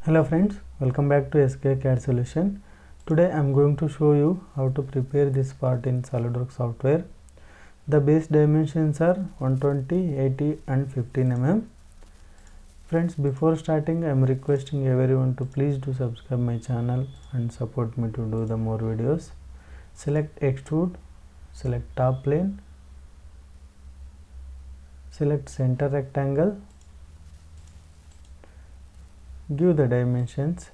Hello friends, welcome back to SK CAD solution. Today I am going to show you how to prepare this part in SolidWorks software. The base dimensions are 120, 80 and 15 mm. Friends, before starting I am requesting everyone to please do subscribe my channel and support me to do the more videos. Select extrude, select top plane, select center rectangle, give the dimensions.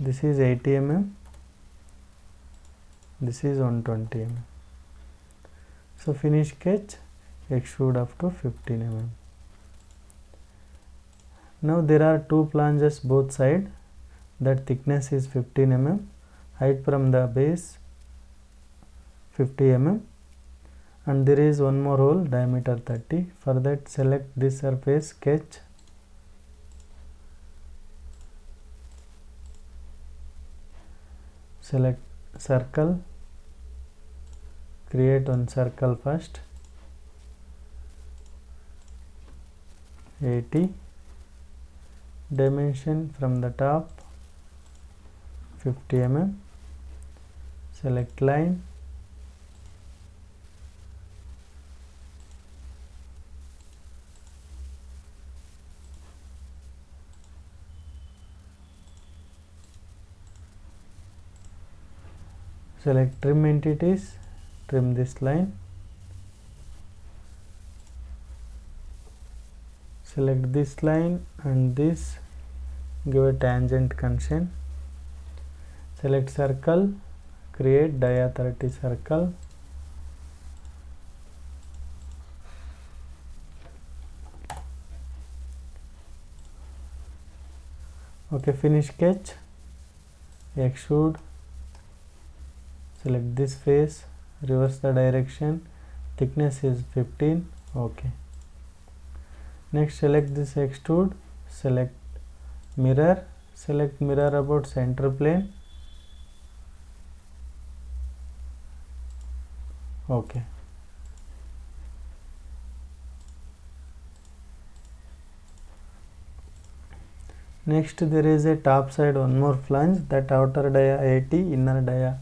This is 80 mm, this is 120 mm. So finish sketch, extrude up to 15 mm. Now there are two flanges both sides. That thickness is 15 mm, height from the base 50 mm, and there is one more hole, diameter 30. For that select this surface, sketch, select circle, create one circle first, 80, dimension from the top 50 mm, select line, select trim entities, trim this line, select this line and this, give a tangent constraint, select circle, create dia 30 circle, okay, finish sketch, extrude, select this face, reverse the direction, thickness is 15, okay. Next select this extrude, select mirror, select mirror about center plane, okay. Next there is a top side one more flange, that outer dia 80, inner dia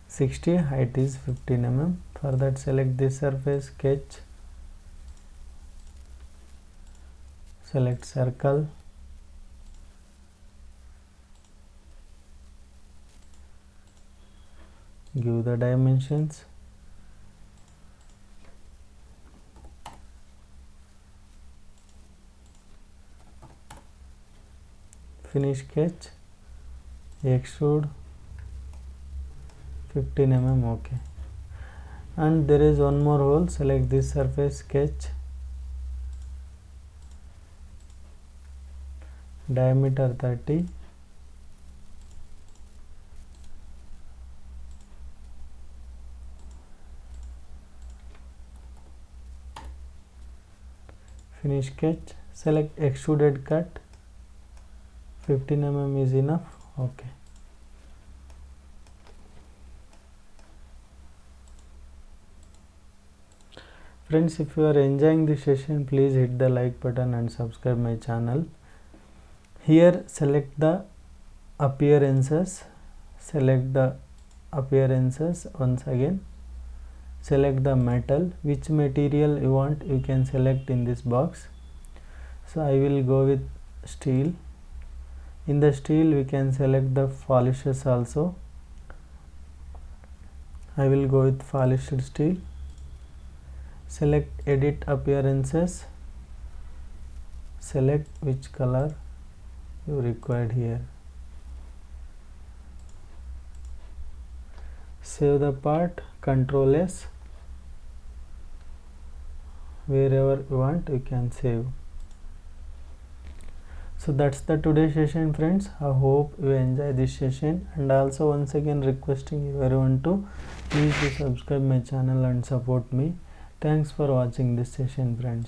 60, height is 15 mm. For that select this surface, sketch, select circle, give the dimensions, finish sketch, extrude 15 mm, okay. And there is one more hole, select this surface, sketch, diameter 30, finish sketch, select extruded cut, 15 mm is enough, okay. Friends, if you are enjoying this session, please hit the like button and subscribe my channel. Here select the appearances, select the appearances once again, select the metal, which material you want you can select in this box. So I will go with steel. In the steel we can select the polishes also. I will go with polished steel. Select edit appearances, select which color you required here, save the part, Ctrl S, wherever you want you can save. So that's the today's session, friends. I hope you enjoy this session, and also once again requesting everyone to please do subscribe my channel and support me. Thanks for watching this session, friends.